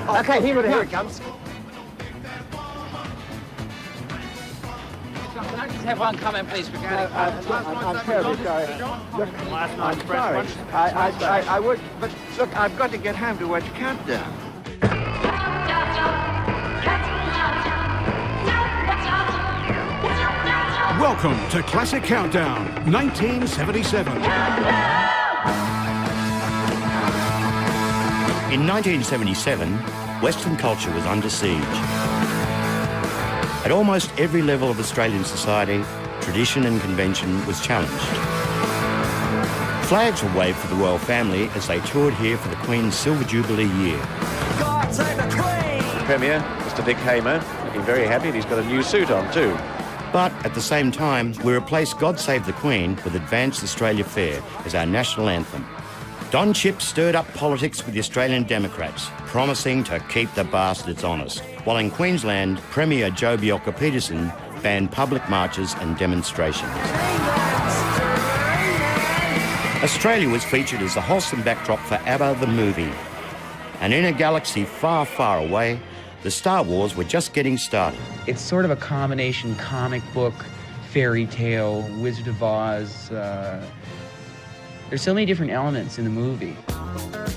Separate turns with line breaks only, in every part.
Okay, here it comes.
Can I just have one comment, please, for Gary?
I'm terribly sorry. Look,
Last
I'm
night's
sorry.
breakfast.
I would, but look, I've got to get home to watch Countdown.
Welcome to Classic Countdown, 1977.
In 1977, Western culture was under siege. At almost every level of Australian society, tradition and convention was challenged. Flags were waved for the royal family as they toured here for the Queen's Silver Jubilee year.
God save the Queen!
Premier, Mr. Dick Hamer, looking very happy, and he's got a new suit on too.
But at the same time, we replaced God Save the Queen with Advanced Australia Fair as our national anthem. Don Chipp stirred up politics with the Australian Democrats, promising to keep the bastards honest, while in Queensland, Premier Joe Bjelke-Petersen banned public marches and demonstrations. Australia was featured as the wholesome backdrop for ABBA the movie. And in a galaxy far, far away, the Star Wars were just getting started.
It's sort of a combination comic book, fairy tale, Wizard of Oz. There's so many different elements in the movie.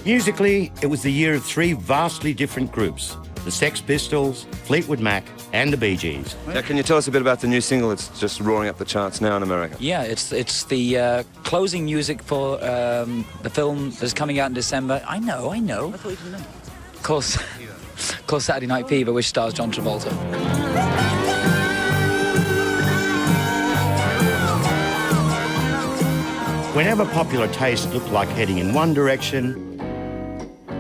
Musically, it was the year of three vastly different groups, the Sex Pistols, Fleetwood Mac, and the Bee Gees.
Now, can you tell us a bit about the new single that's just roaring up the charts now in America?
Yeah, it's the closing music for the film that's coming out in December. I know. I thought you didn't know. Of course, Saturday Night Fever, which stars John Travolta.
Whenever popular taste looked like heading in one direction,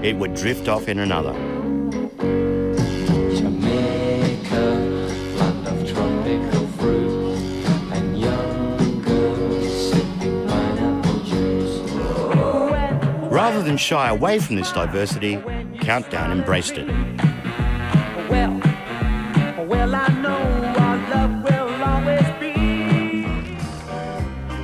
it would drift off in another.
Jamaica, land of tropical fruit, and young girls sipping pineapple juice.
Rather than shy away from this diversity, Countdown embraced it.
Well, I know our love will always be.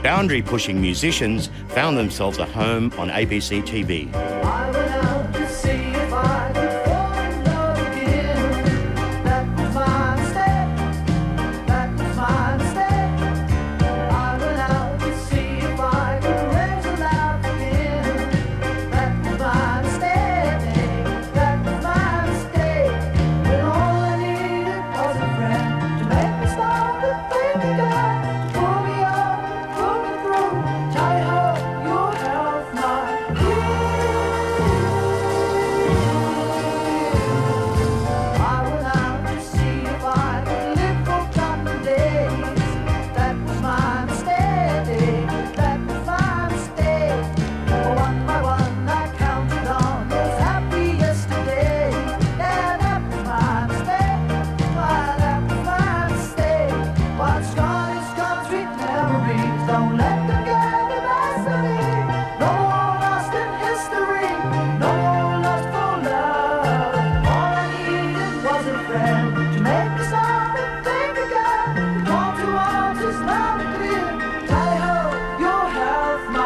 Boundary-pushing musicians found themselves a home on ABC TV.
I went out to see if I could fall in love again. That was my mistake. That was my mistake. I went out to see if I could raise a laugh again. That was my mistake. That was my mistake. When all I needed was a friend to make me stop and think again. Pull me up, pull me through. Tie up your health, my I went out to see if I could live for couple days. That was my mistake. That was my mistake. One by one I counted on those happy yesterdays. Yeah, that was my mistake. Why, that was my mistake. What's gone is gone, sweet memories. Don't let them get the best of me. No more lost in history. No more lust for love. All I needed was a friend to make me stop and think again. The call to arms is loud and clear. Tally ho, your health, my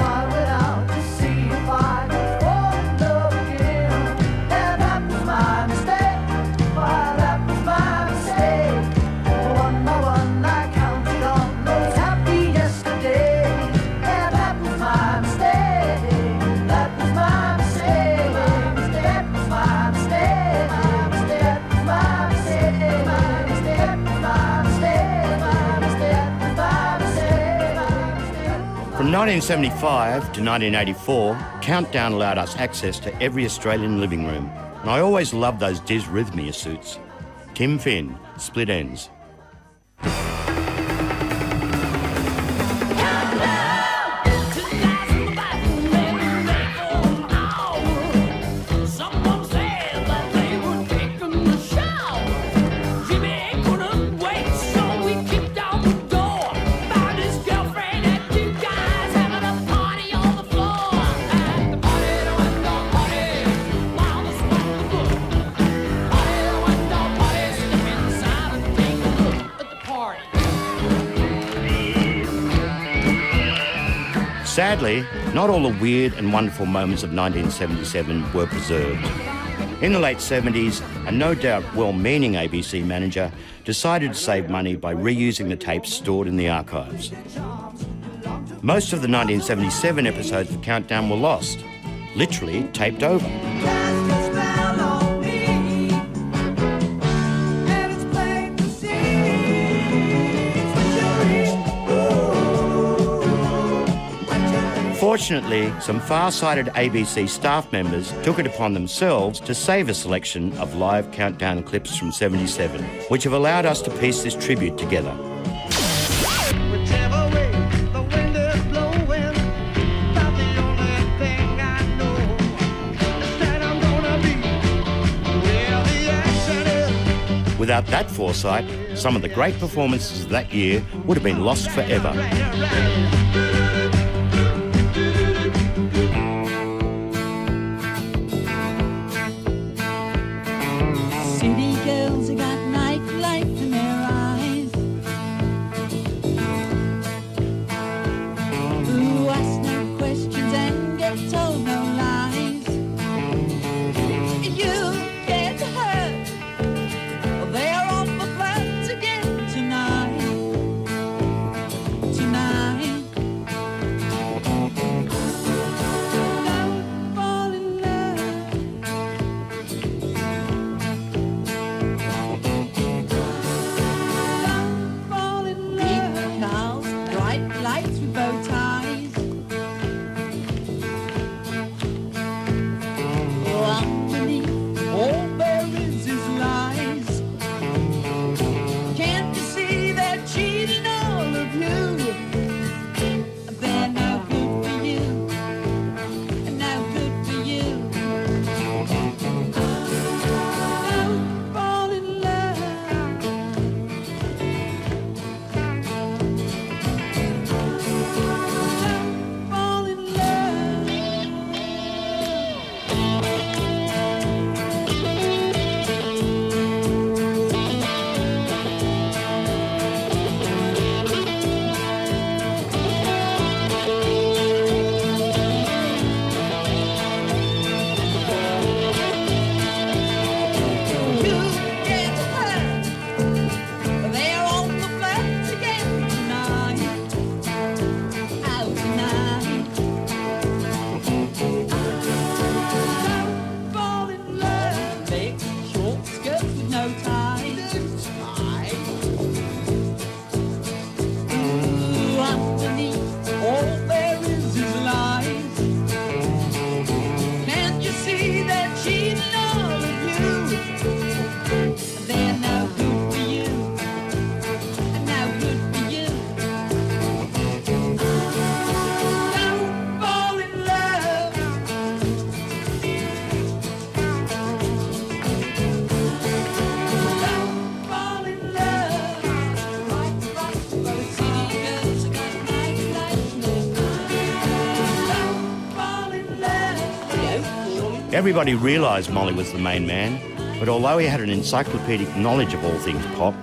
I went out to see if I could fall in love again. Yeah, that was my mistake. Why, that was my mistake. One by one I counted on those happy yesterdays. Yeah, that was my mistake. That was my mistake. That was my mistake. That was my mistake. That was my mistake.
From 1975 to 1984, Countdown allowed us access to every Australian living room. And I always loved those Dysrhythmia suits. Tim Finn, Split Ends.
Someone said that they were taking a shower. Jimmy couldn't wait, so we kicked out the
party.
Sadly, not all the weird and wonderful moments of 1977 were preserved. In the late 70s, a no doubt well-meaning ABC manager decided to save money by reusing the tapes stored in the archives. Most of the 1977 episodes of Countdown were lost, literally taped over. Fortunately, some far-sighted ABC staff members took it upon themselves to save a selection of live Countdown clips from '77, which have allowed us to piece this tribute together.
Whichever way the wind is blowing, about the only thing I know is that I'm gonna be where the action is.
Without that foresight, some of the great performances of that year would have been lost forever.
City girls have got nightlife in their eyes, who ask no questions and get told no lies. You get hurt, they're off the flats again tonight. Don't fall in love. Big cars, bright lights with bow ties. Underneath, all there is lies. Can't you see they're cheating all of you? They're no good for you, no good for you. Don't fall in love. Fall in love. You get hurt, they're on the flats again tonight. Out tonight. Don't fall in love. Big short skirts with no ties. Ooh, underneath, all there is lies. Can't you see they're cheating all of you? They're no good for you, no good for you. Don't fall in love. Don't fall in love. City girls got nightlife in their eyes. Don't fall in love.
Everybody realised Molly was the main man, but although he had an encyclopedic knowledge of all things pop,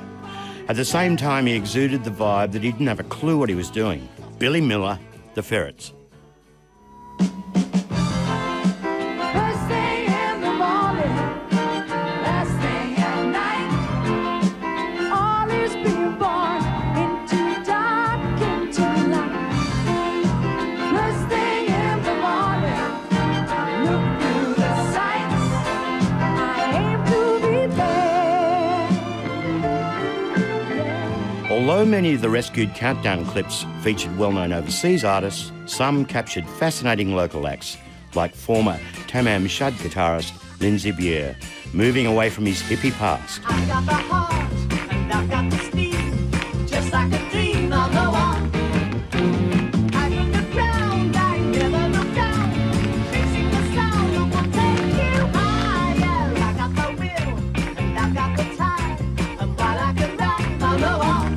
at the same time he exuded the vibe that he didn't have a clue what he was doing. Billy Miller, The Ferrets.
First thing in the morning, last thing at night, all is being born into dark, into light. First thing in the morning, look through the sights. I aim to be there.
Although many of the rescued Countdown clips featured well-known overseas artists, some captured fascinating local acts, like former Tamam Shud guitarist Lindsay Buer, moving away from his hippie past.
I got the heart and I got the steam, just like a dream. I'll go on. I can look round, I never look down, chasing the sound that will take you higher. I got the will and I got the time, and while I can rap, I'll go on.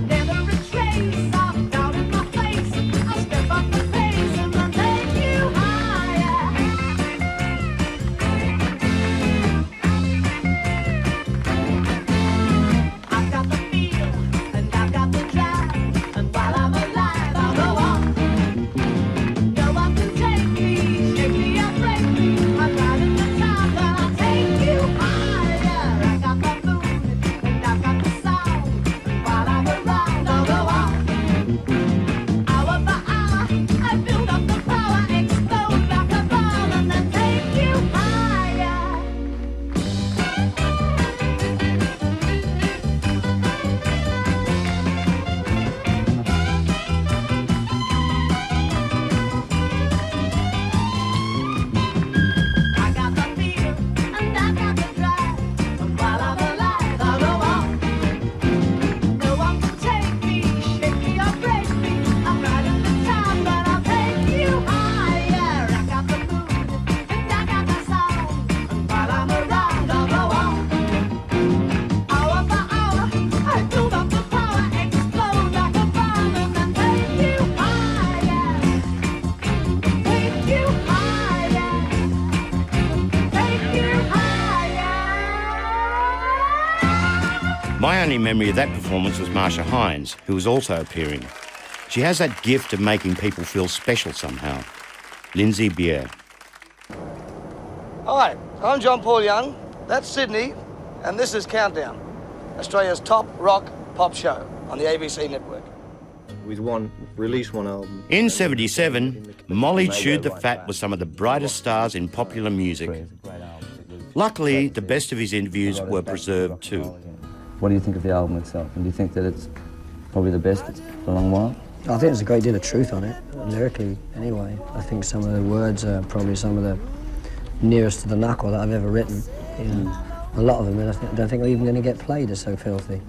Never a trace of doubt in my face. I'll step up the pace and I'll take you higher. I
only memory of that performance was Marsha Hines, who was also appearing. She has that gift of making people feel special somehow. Lindsay Bier.
Hi, I'm John Paul Young, that's Sydney, and this is Countdown, Australia's top rock pop show on the ABC network.
We'd released one album.
In 77, Molly chewed the fat with some of the brightest stars in popular music. Luckily, the best of his interviews were preserved too.
What do you think of the album itself? And do you think that it's probably the best for a long while?
I think there's a great deal of truth on it, lyrically anyway. I think some of the words are probably some of the nearest to the knuckle that I've ever written. You know, a lot of them, I don't think they're even going to get played, they're so filthy.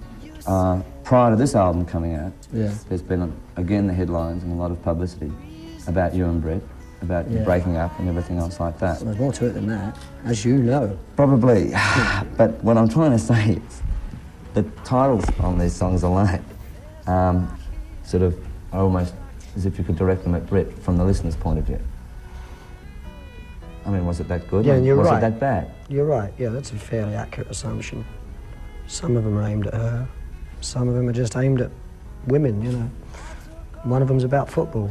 Prior to this album coming out,
yeah,
there's been, again, the headlines and a lot of publicity about you and Brett, about you breaking up and everything else like that.
There's more to it than that, as you know.
Probably, but what I'm trying to say is the titles on these songs alone sort of are almost as if you could direct them at Brett from the listener's point of view. I mean, was it that good?
Yeah, and you're right.
Was it that bad?
You're right, yeah, that's a fairly accurate assumption. Some of them are aimed at her, some of them are just aimed at women, you know. One of them's about football.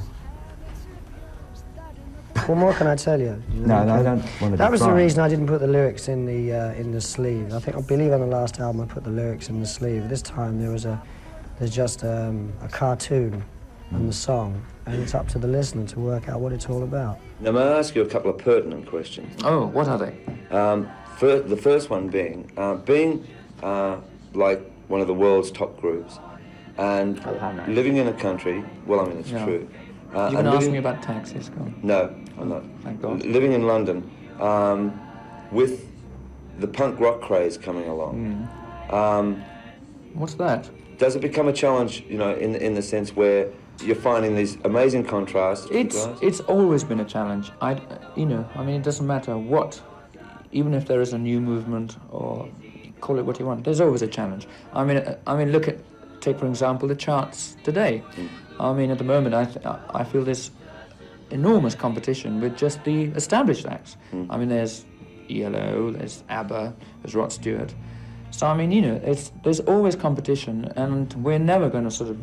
What more can I tell you?
No, I don't want to.
That was the reason I didn't put the lyrics in the sleeve. I believe on the last album I put the lyrics in the sleeve. This time there's just a cartoon and the song, and it's up to the listener to work out what it's all about.
Now, may I ask you a couple of pertinent questions?
Oh, what are they?
The first one being like one of the world's top groups, and living in a country. Well, I mean, it's true.
You're going to ask me about taxis, go on.
No, I'm not.
Thank God.
Living in London, with the punk rock craze coming along.
What's that?
Does it become a challenge, you know, in the sense where you're finding these amazing contrasts?
It's always been a challenge. It doesn't matter what, even if there is a new movement or call it what you want, there's always a challenge. I mean, take for example the charts today. I mean, at the moment, I feel there's enormous competition with just the established acts. I mean, there's ELO, there's ABBA, there's Rod Stewart. So I mean, you know, there's always competition, and we're never going to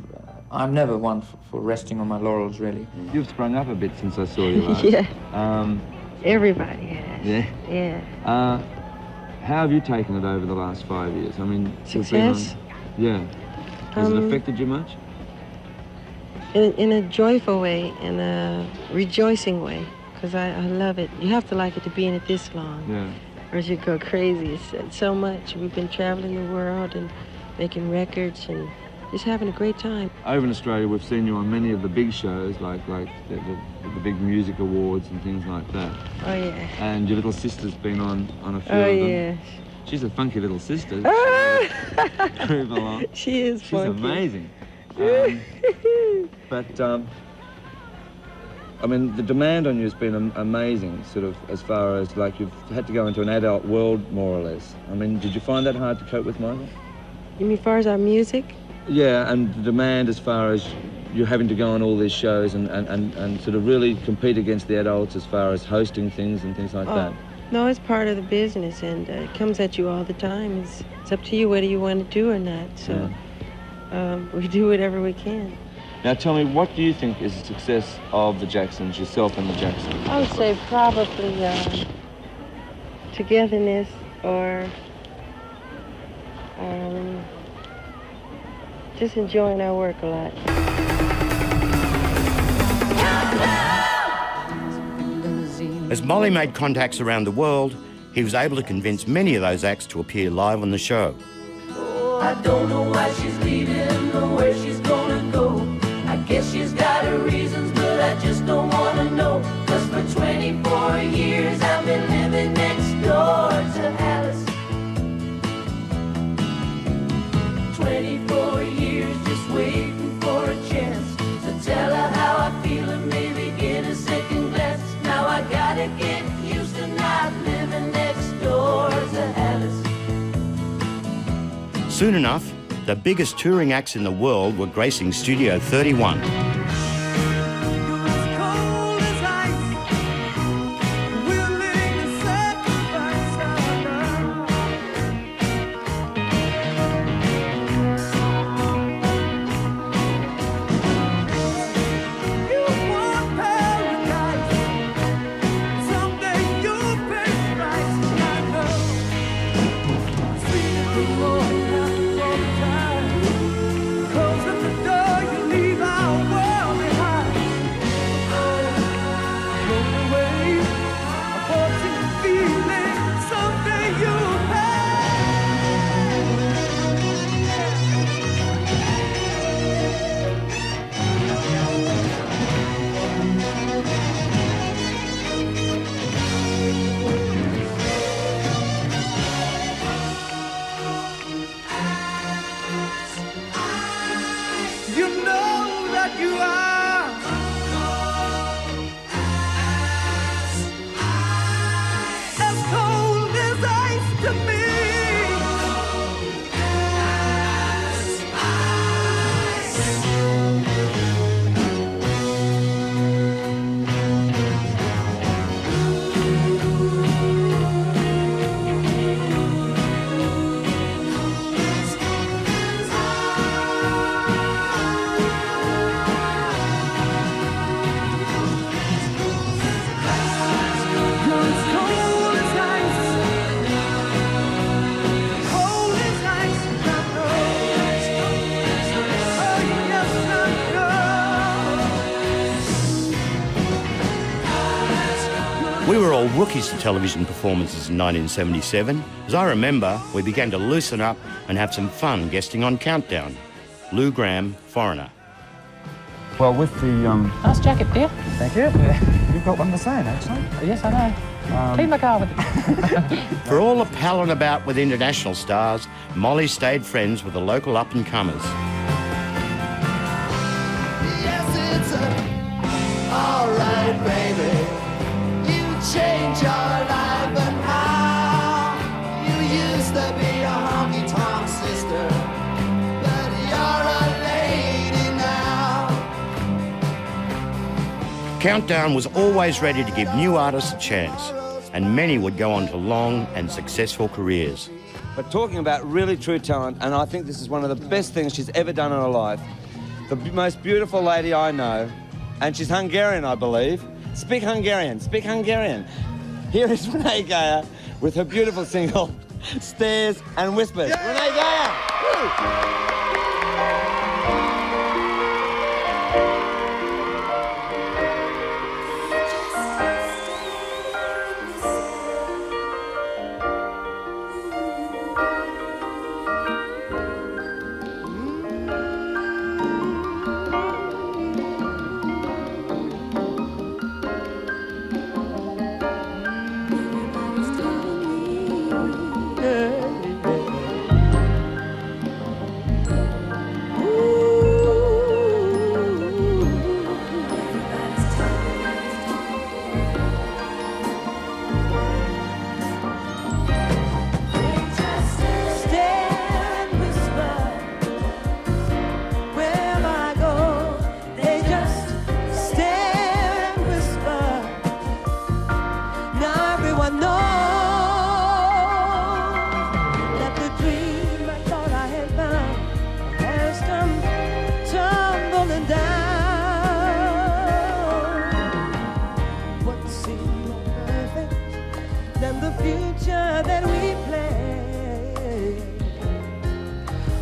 I'm never one for resting on my laurels, really.
You've sprung up a bit since I saw you last.
Yeah. Everybody has.
Yeah?
Yeah.
How have you taken it over the last 5 years? I mean,
Success?
Yeah. Has it affected you much?
In a joyful way, in a rejoicing way, because I love it. You have to like it to be in it this long.
Yeah.
Or you go crazy. It's so much. We've been traveling the world and making records and just having a great time.
Over in Australia, we've seen you on many of the big shows, like the big music awards and things like that.
Oh, yeah.
And your little sister's been on a few
of them.
Oh,
yeah.
She's a funky little sister. Prove along.
She is funky.
She's amazing. But, I mean, the demand on you has been amazing, sort of, as far as, like, you've had to go into an adult world, more or less. I mean, did you find that hard to cope with, Michael?
You mean as far as our music?
Yeah, and the demand as far as you're having to go on all these shows and sort of really compete against the adults as far as hosting things and things like that.
No, it's part of the business, and it comes at you all the time. It's up to you whether you want to do or not, so we do whatever we can.
Now tell me, what do you think is the success of the Jacksons, yourself and the Jacksons?
I would say probably togetherness or just enjoying our work a lot.
As Molly made contacts around the world, he was able to convince many of those acts to appear live on the show.
I don't know why she's leaving or where she's gonna go. I guess she's got her reasons, but I just don't wanna know. 'Cause for 24 years I've been living next door to Alice. 24 years just waiting for a chance to tell her how I feel and maybe get a second glance. Now I gotta get used to not living next door to Alice.
Soon enough, the biggest touring acts in the world were gracing Studio 31.
You are as cold as ice to me.
We were all rookies to television performances in 1977. As I remember, we began to loosen up and have some fun guesting on Countdown. Lou Gramm, Foreigner.
Well, with the...
Nice jacket, dear.
Thank you. You've got one the same, actually.
Yes, I know. Clean my car with it.
For all the palling about with international stars, Molly stayed friends with the local up-and-comers.
Yes, it's all right, baby. Change your life, but how? You used to be a honky-tonk sister, but you're a lady now.
Countdown was always ready to give new artists a chance, and many would go on to long and successful careers.
But talking about really true talent, and I think this is one of the best things she's ever done in her life, the most beautiful lady I know, and she's Hungarian, I believe. Speak Hungarian, speak Hungarian. Here is Renee Geyer with her beautiful single, Stares and Whispers. Yeah. Renee Geyer! Woo!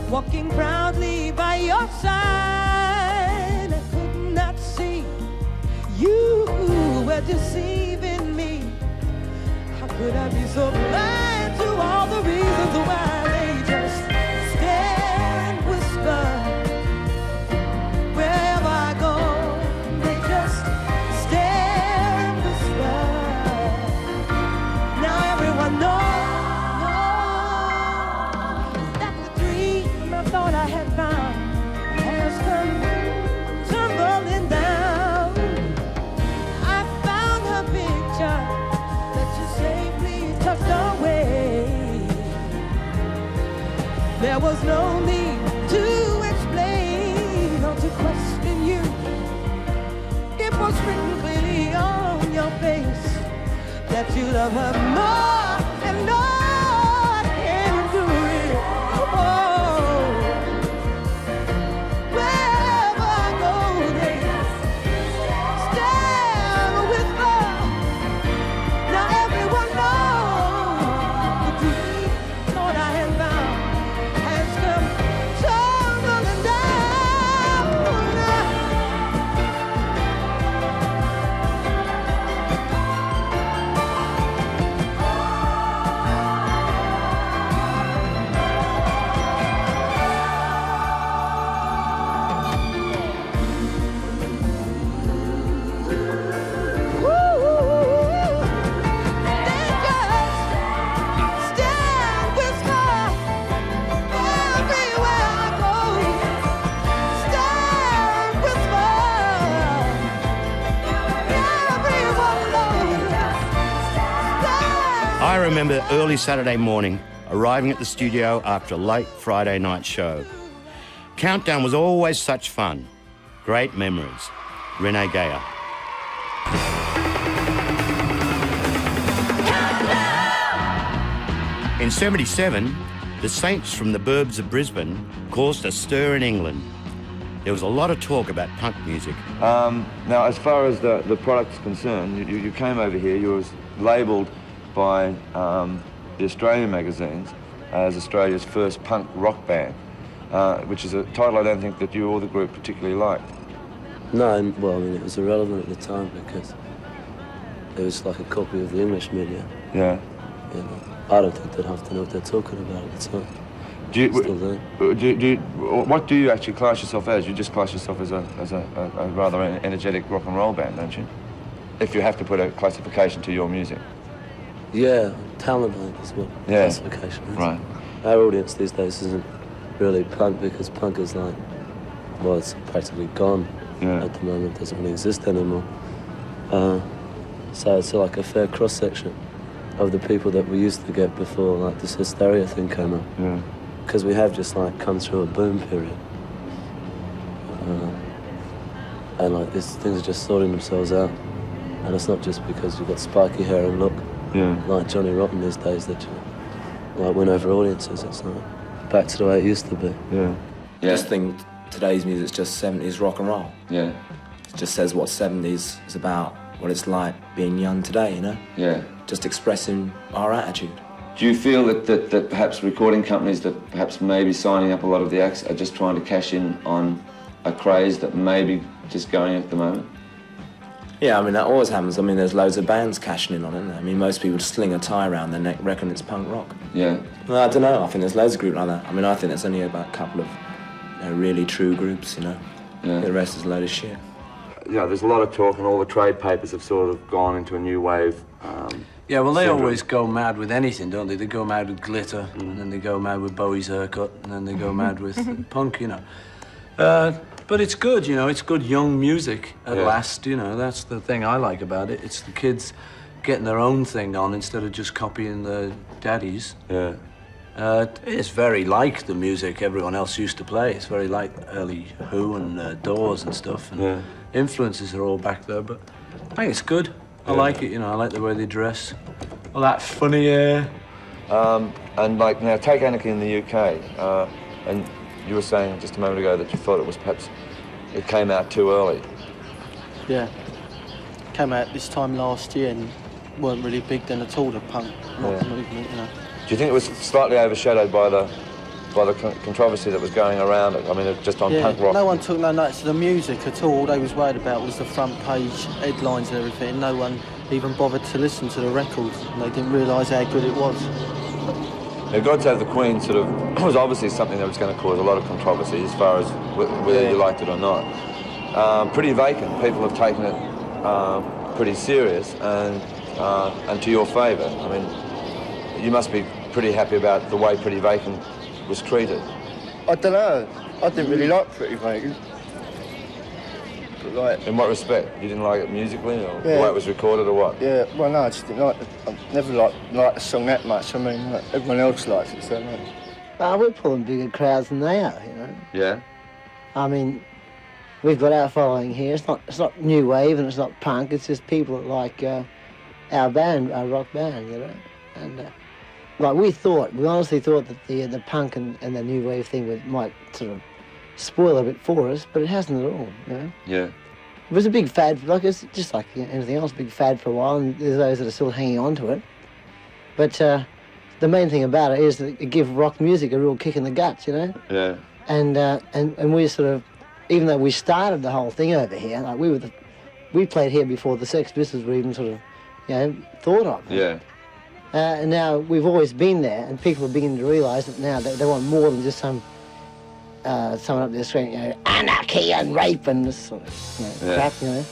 Walking proudly by your side, I could not see you were deceiving me. How could I be so blind to all the reasons why they just stare and whisper? Wherever I go, they just stare and whisper. Now everyone knows thought I had found has come tumbling down. I found her picture that you safely tucked away. There was no need to explain or to question you. It was written clearly on your face that you love her more and more.
I remember early Saturday morning arriving at the studio after a late Friday night show. Countdown was always such fun. Great memories. Renee Gayer. In '77, the Saints from the burbs of Brisbane caused a stir in England. There was a lot of talk about punk music.
Now, as far as the product's concerned, you came over here, you was labelled by the Australian magazines as Australia's first punk rock band, which is a title I don't think that you or the group particularly liked.
No, well, I mean, it was irrelevant at the time because it was like a copy of the English media.
Yeah.
You know, I don't think they'd have to know what they're talking about at the time.
What do you actually class yourself as? You just class yourself as a rather energetic rock and roll band, don't you? If you have to put a classification to your music.
Yeah, talent band is what classification is.
Right.
Our audience these days isn't really punk because punk is like, well, it's practically gone at the moment. It doesn't really exist anymore. So it's like a fair cross-section of the people that we used to get before like this hysteria thing came up.
Yeah.
Because we have just like come through a boom period. And like these things are just sorting themselves out. And it's not just because you've got spiky hair and look like Johnny Rotten these days that you like win over audiences. It's like back to the way it used to be.
Yeah.
I just think today's music's just 70s rock and roll.
Yeah.
It just says what 70s is about, what it's like being young today, you know?
Yeah.
Just expressing our attitude.
Do you feel that perhaps recording companies that perhaps maybe signing up a lot of the acts are just trying to cash in on a craze that may be just going at the moment?
Yeah, I mean, that always happens. I mean, there's loads of bands cashing in on it. I mean, most people sling a tie around their neck, reckon it's punk rock.
Yeah.
Well, I don't know. I think there's loads of groups like that. I mean, I think there's only about a couple of really true groups, you know.
Yeah.
The rest is a load of shit.
You know, there's a lot of talk and all the trade papers have sort of gone into a new wave.
Yeah, well, they
syndrome.
always go mad with anything, don't they? They go mad with glitter, and then they go mad with Bowie's haircut, and then they go mad with punk, you know. But it's good, you know, it's good young music at last, you know. That's the thing I like about it. It's the kids getting their own thing on instead of just copying the daddies.
Yeah.
It's very like the music everyone else used to play. It's very like early Who and Doors and stuff. And influences are all back there, but I think it's good. I like it, you know, I like the way they dress. All that funny hair.
And like, now take Anarchy in the UK, and you were saying just a moment ago that you thought it was perhaps, it came out too early.
Yeah. Came out this time last year and weren't really big then at all, the punk rock movement, you know.
Do you think it was slightly overshadowed by the controversy that was going around it? I mean, just on punk rock.
No one took no notice of the music at all. All they was worried about was the front page headlines and everything. No one even bothered to listen to the records, and they didn't realise how good it was.
Now, God Save the Queen sort of was obviously something that was going to cause a lot of controversy as far as whether you liked it or not. Pretty Vacant, people have taken it pretty serious and to your favour. I mean, you must be pretty happy about the way Pretty Vacant was treated.
I don't know. I didn't really like Pretty Vacant. But like,
in what respect? You didn't like it musically, or the way it was recorded, or what?
Yeah, well, no, I just didn't like it. I never liked the song that much. I mean, like, everyone else likes it so much.
We're pulling bigger crowds than they are, you know.
Yeah.
I mean, we've got our following here. It's not new wave and it's not punk. It's just people that like our band, our rock band, you know. And like we honestly thought that the punk and the new wave thing might sort of spoil a bit for us, but it hasn't at all, you know.
Yeah.
It was a big fad, like it's just like anything else, big fad for a while, and there's those that are still hanging on to it. But the main thing about it is that it gives rock music a real kick in the guts, you know.
Yeah.
And we sort of, even though we started the whole thing over here, like we played here before the Sex Pistols were even sort of, you know, thought of.
Yeah.
And now we've always been there, and people are beginning to realise that now they want more than just someone up there screaming, you know, anarchy and rape and this sort of crap, you know.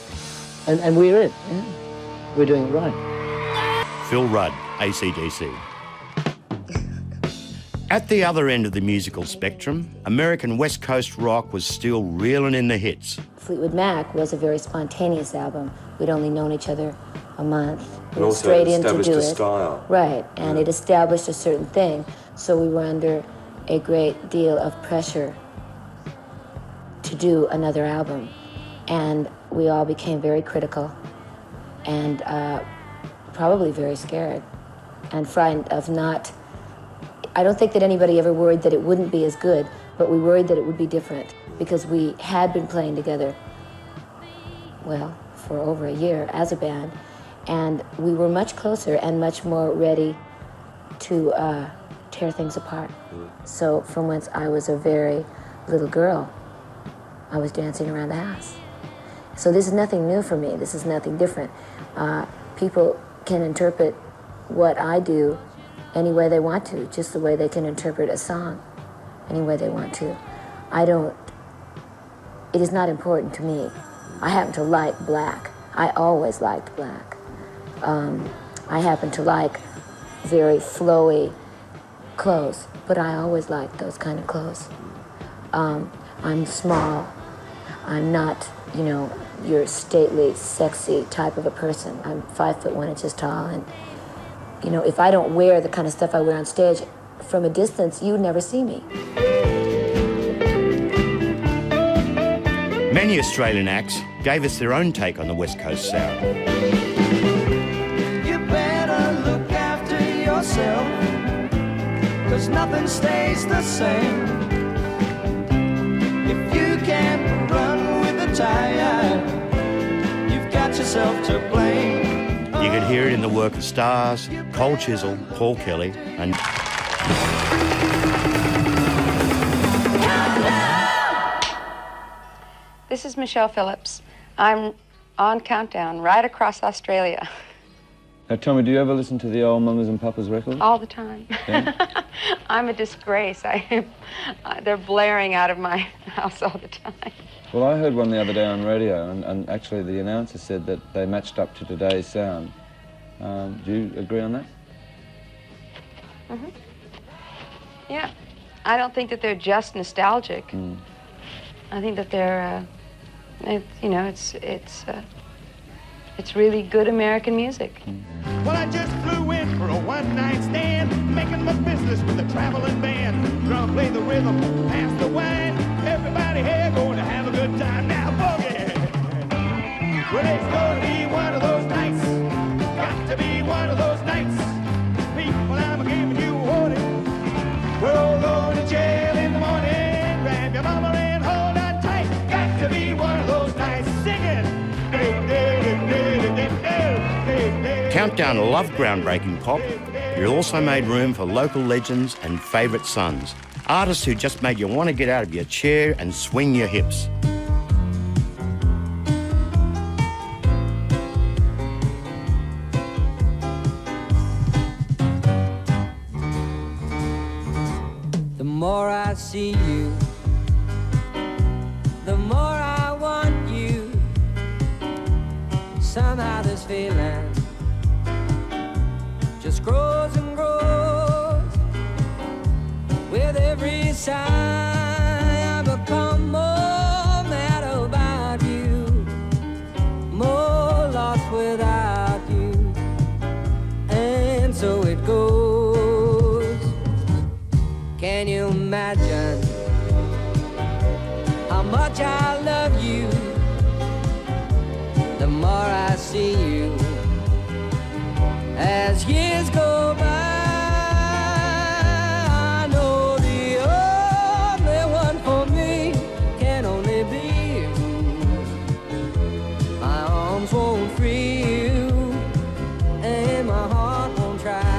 And we're it. Yeah. We're doing it right.
Phil Rudd, AC/DC. At the other end of the musical spectrum, American West Coast rock was still reeling in the hits.
Fleetwood Mac was a very spontaneous album. We'd only known each other a month.
And
We were
also
straight in to
established
do
a
it.
style.
Right, and it established a certain thing. So we were under a great deal of pressure to do another album. And we all became very critical and probably very scared and frightened of not... I don't think that anybody ever worried that it wouldn't be as good, but we worried that it would be different because we had been playing together, well, for over a year as a band, and we were much closer and much more ready to tear things apart. So from whence I was a very little girl, I was dancing around the house. So this is nothing new for me. This is nothing different. People can interpret what I do any way they want to, just the way they can interpret a song any way they want to. It is not important to me. I happen to like black. I always liked black. I happen to like very flowy clothes, but I always liked those kind of clothes. I'm small. I'm not, your stately, sexy type of a person. I'm 5'1" tall, and if I don't wear the kind of stuff I wear on stage, from a distance, you would never see me.
Many Australian acts gave us their own take on the West Coast sound.
You better look after yourself, 'cause nothing stays the same. If you can't run with the tide, you've got yourself to blame.
You could hear it in the work of stars, Cole Chisel, Paul Kelly, and...
This is Michelle Phillips. I'm on Countdown, right across Australia.
Now, Tommy, do you ever listen to the old Mamas and Papas records?
All the time.
Yeah?
I'm a disgrace. They're blaring out of my house all the time.
Well, I heard one the other day on radio, and actually the announcer said that they matched up to today's sound. Do you agree on that?
Mm-hmm. Yeah. I don't think that they're just nostalgic. I think that they're, it's really good American music.
Well, I just flew in for a one-night stand, making my business with a traveling band. Drum play the rhythm, pass the wine. Everybody here going to have a good time. Now, boogie! Well, it's going to be one of those nights. Got to be one of those nights. People, I'm giving you a warning. We're all going to jail in the morning. Grab your mama and hold on tight. Got to be one of those nights. Sing it!
Countdown loved groundbreaking pop. It also made room for local legends and favourite sons. Artists who just made you want to get out of your chair and swing your hips.
The more I see you, the more I want you. Somehow this feeling just grows and grows. With every sigh I become more mad about you, more lost without you. And so it goes. Can you imagine how much I love you? The more I see you as years go by, I know the only one for me can only be you. My arms won't free you, and my heart won't try.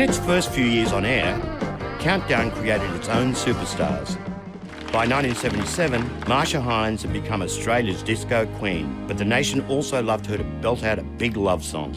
its first few years on air, Countdown created its own superstars. By 1977, Marsha Hines had become Australia's disco queen, but the nation also loved her to belt out a big love song.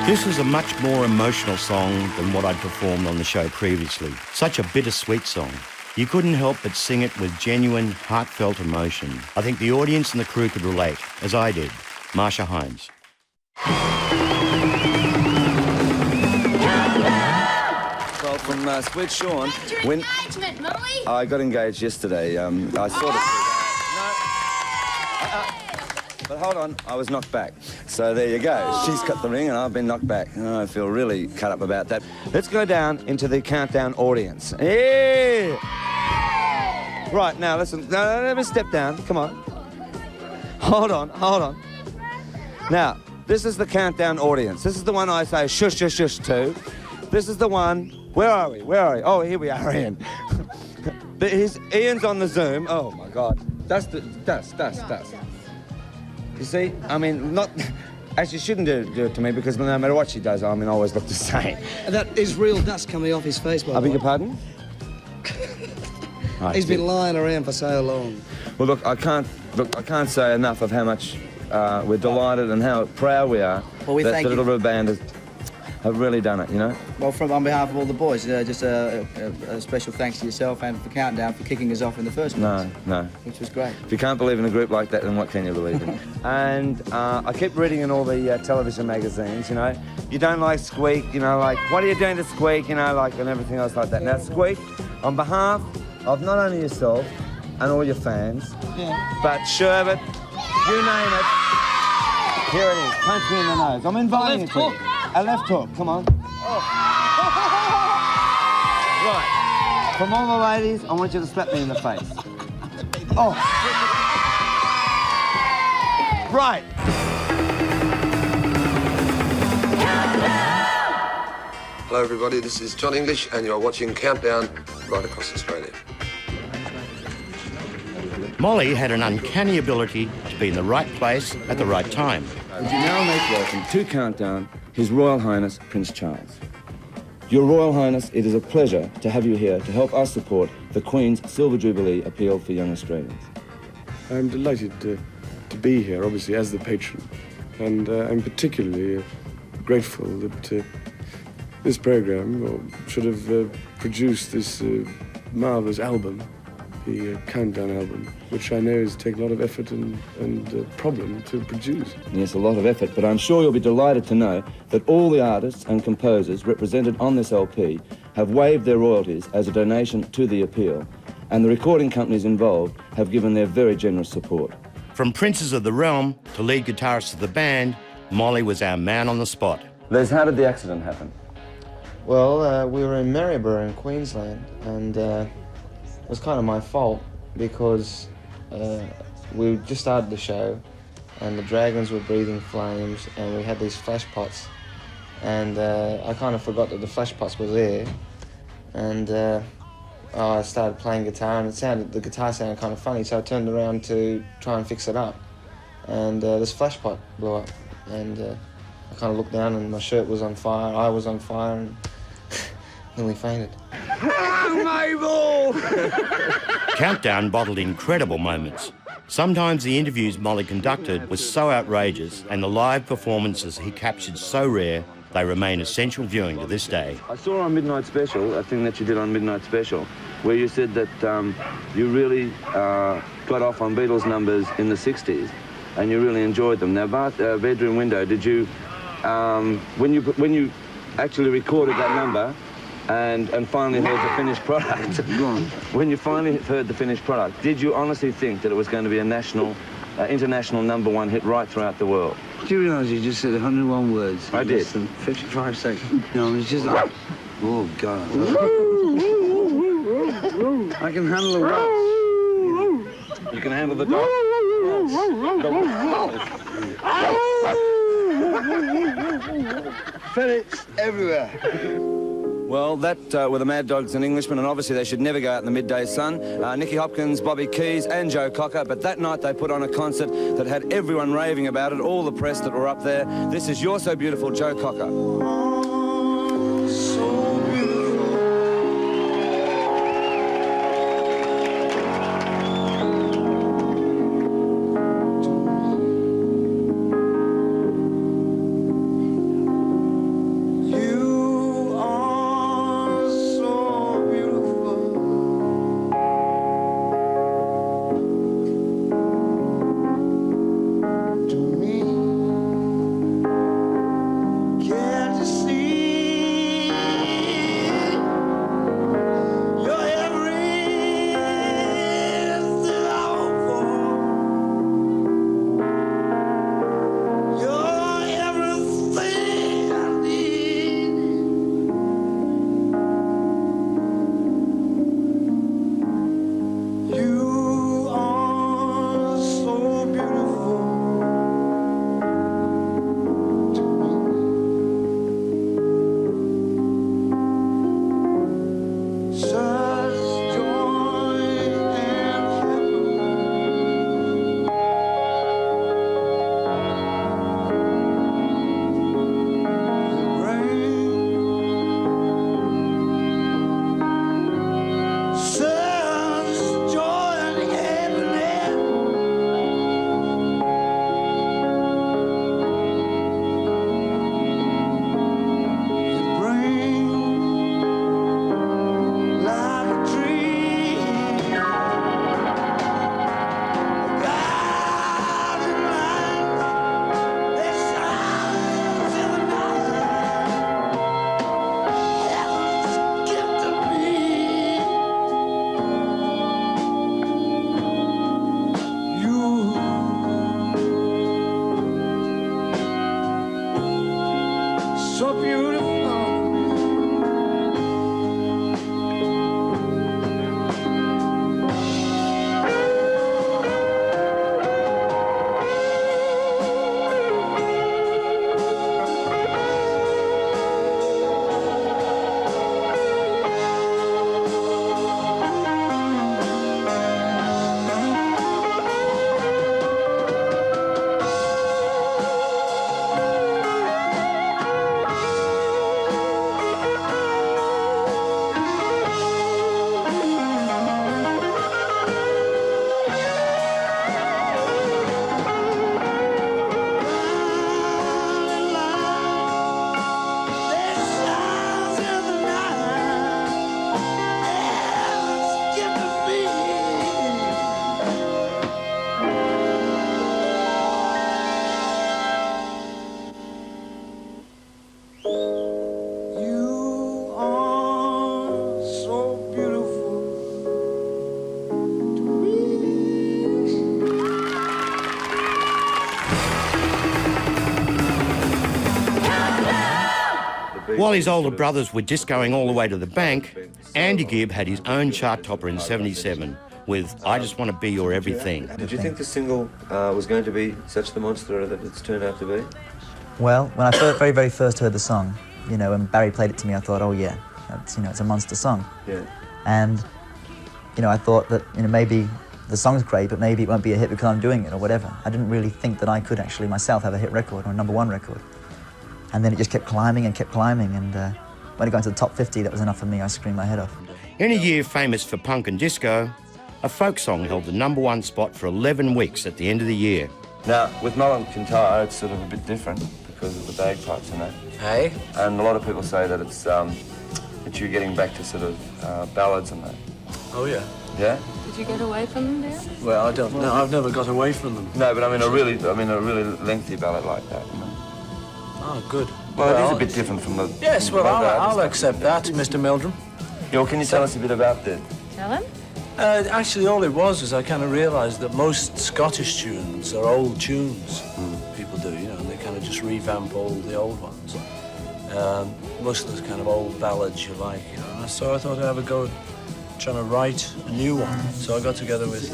This is a much more emotional song than what I'd performed on the show previously. Such a bittersweet song. You couldn't help but sing it with genuine, heartfelt emotion. I think the audience and the crew could relate, as I did. Marsha Hines.
Well, from Sweet Sean, when
engagement, Molly.
I got engaged yesterday, I sort of. But hold on, I was knocked back. So there you go. She's cut the ring and I've been knocked back. I feel really cut up about that. Let's go down into the Countdown audience. Yeah! Right, now listen. No, let me step down. Come on. Hold on. Now, this is the Countdown audience. This is the one I say shush, shush, shush to. This is the one. Where are we? Oh, here we are, Ian. Ian's on the Zoom. Oh, my God. Dust. You see, I mean, not... Actually, she shouldn't do it to me because no matter what she does, I mean, I always look the same.
That is real dust coming off his face, by the way.
I beg your pardon?
He's been lying around for so long.
Well, look, I can't say enough of how much we're delighted and how proud we are
Well, we
that
thank
the
you.
Little Red Band have really done it, you know?
Well, on behalf of all the boys, just a special thanks to yourself and for Countdown for kicking us off in the first place.
No.
Which was great.
If you can't believe in a group like that, then what can you believe in? And I keep reading in all the television magazines, you know, you don't like Squeak, you know, like, what are you doing to Squeak, you know, like, and everything else like that. Now, Squeak, on behalf of not only yourself and all your fans, but Sherbet, you name it, here it is, punch me in the nose. I'm inviting you to. A left hook, come on. Right, from all the ladies, I want you to slap me in the face.
Oh. Right.
Hello everybody, this is John English and you're watching Countdown right across Australia.
Molly had an uncanny ability to be in the right place at the right time.
Would you now make welcome to Countdown His Royal Highness Prince Charles. Your Royal Highness, it is a pleasure to have you here to help us support the Queen's Silver Jubilee appeal for young Australians.
I'm delighted to be here, obviously, as the patron, and I'm particularly grateful that this programme should have produced this marvellous album, the Countdown album, which I know has taken a lot of effort and problem to produce.
Yes, a lot of effort, but I'm sure you'll be delighted to know that all the artists and composers represented on this LP have waived their royalties as a donation to the appeal, and the recording companies involved have given their very generous support.
From Princes of the Realm to lead guitarist of the band, Molly was our man on the spot.
Les, how did the accident happen?
Well, we were in Maryborough in Queensland, and it was kind of my fault because we just started the show and the dragons were breathing flames and we had these flash pots, and I kind of forgot that the flash pots were there, and I started playing guitar and the guitar sounded kind of funny, so I turned around to try and fix it up, and this flash pot blew up, and I kind of looked down and my shirt was on fire, I was on fire, and nearly fainted.
Mabel! Countdown bottled incredible moments. Sometimes the interviews Molly conducted were so outrageous and the live performances he captured so rare, they remain essential viewing to this day.
I saw on Midnight Special, a thing that you did on Midnight Special, where you said that you really got off on Beatles numbers in the 60s and you really enjoyed them. Now, about Bedroom Window, did you, when you actually recorded that number and finally heard the finished product, when you finally heard the finished product, did you honestly think that it was going to be a national, international #1 hit right throughout the world?
Do you realise you just said 101 words?
I did.
Less than 55 seconds. No, it's just like, oh, God. I can handle the rocks.
You can handle the dog?
Ferrets everywhere.
Well, that were the Mad Dogs and Englishmen, and obviously they should never go out in the midday sun. Nicky Hopkins, Bobby Keys and Joe Cocker, but that night they put on a concert that had everyone raving about it, all the press that were up there. This is You're So Beautiful, Joe Cocker.
While his older brothers were discoing all the way to the bank, Andy Gibb had his own chart topper in '77 with I Just Want to Be Your Everything.
Did you think the single was going to be such the monster that it's turned out to be?
Well, when I very first heard the song, you know, when Barry played it to me, I thought, oh yeah, it's a monster song.
Yeah.
And, you know, I thought that, you know, maybe the song's great, but maybe it won't be a hit because I'm doing it or whatever. I didn't really think that I could actually myself have a hit record or a #1 record. And then it just kept climbing, and when it got into the top 50, that was enough for me. I screamed my head off.
In a year famous for punk and disco, a folk song held the #1 spot for 11 weeks at the end of the year.
Now, with Nolan Kintyre, it's sort of a bit different because of the bagpipes and that.
Hey?
And a lot of people say that it's that you're getting back to sort of ballads and that.
Oh, yeah.
Yeah?
Did you get away from them there?
Well, I don't know. I've never got away from them.
No, but I mean a really lengthy ballad like that, you know.
Oh, good.
Well, it is a bit different from the...
Yes, well, I'll accept that, Mr. Meldrum.
Yeah, well, can you tell us a bit about that?
Tell him.
Actually, all it was I kind of realised that most Scottish tunes are old tunes. People do, you know, and they kind of just revamp all the old ones. Most of those kind of old ballads you like, you know. So I thought I'd have a go at trying to write a new one. So I got together with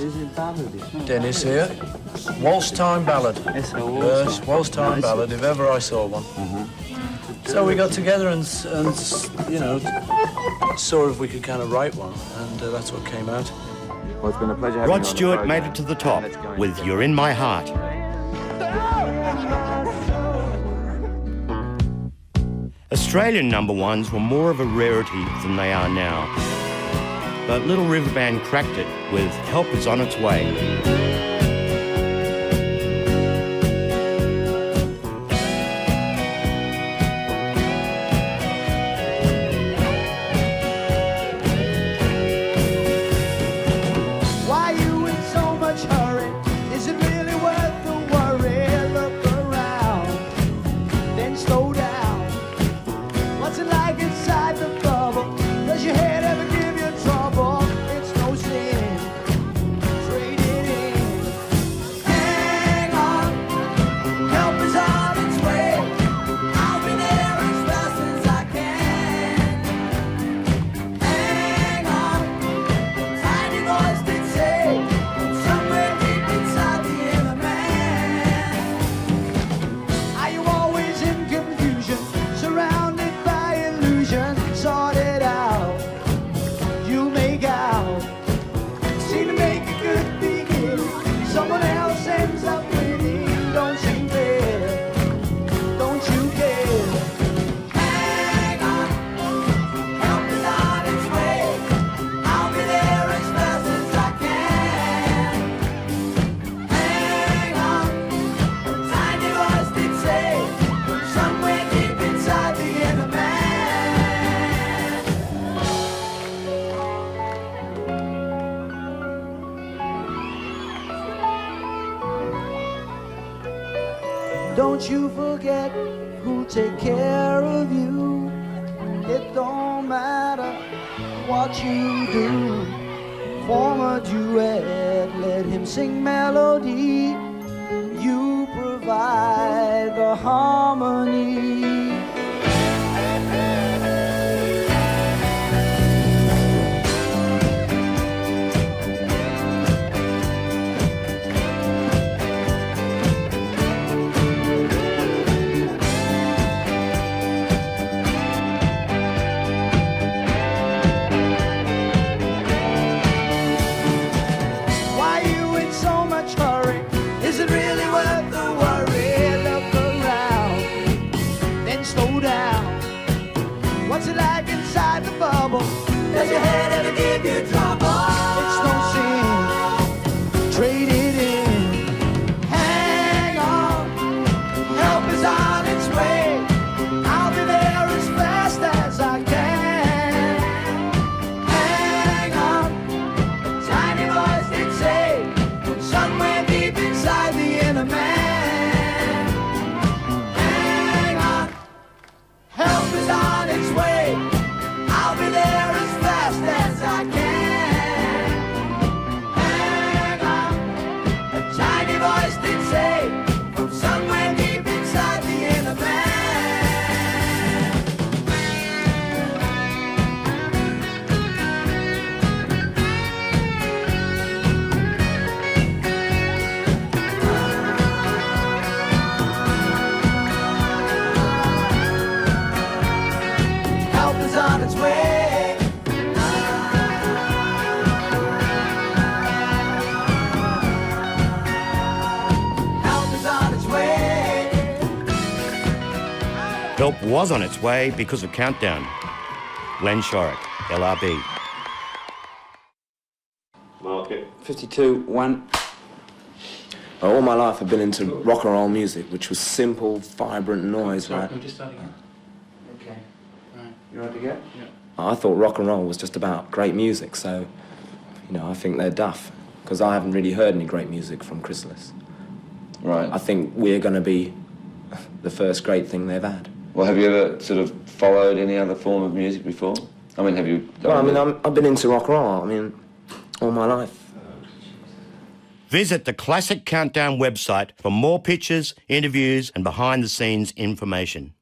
Dennis here. Waltz Time Ballad. Yes, Waltz Time Ballad, if ever I saw one. So we got together and you know, saw if we could kind of write one, and that's what came out.
Well, it's been a pleasure having
Rod
you on the
Stewart
program.
made it to the top with You're In My Heart. Australian #1s were more of a rarity than they are now. But Little River Band cracked it with Help Is On Its Way.
Why you in so much hurry? Is it really worth the worry? Look around, then slow down. What's it like inside the bubble? Does your head ever give you trouble? It's no sin. Trade it in. Hang on, help is on its way. I'll be there as fast as I can. Hang on, tiny voice did say, somewhere deep inside the inner man. Are you always in confusion, surrounded by illusion? Sort it out, you make out. Seem to make a good beginning. Someone else ends up winning. Don't seem fair, don't you care? Hang on, help is on its way. I'll be there as fast as I can. Hang on, tiny voice did say, somewhere deep inside the inner man. Don't you forget who'll take care of you. It don't matter what you do. Form a duet, let him sing melody. You provide the harmony. Why you in so much hurry? Is it really worth the worry? Look around,
Help was on its way because of Countdown. Glenn Shorrock, LRB.
Market. 52-1. All my life I've been into rock and roll music, which was simple, vibrant noise, right?
Can we just start again? Okay. Right. You ready to go? Yeah.
I thought rock and roll was just about great music, so, you know, I think they're duff, because I haven't really heard any great music from Chrysalis.
Right.
I think we're going to be the first great thing they've had.
Well, have you ever sort of followed any other form of music before? I mean, have you...
Well, I mean, I've been into rock and roll, I mean, all my life.
Visit the Classic Countdown website for more pictures, interviews and behind-the-scenes information.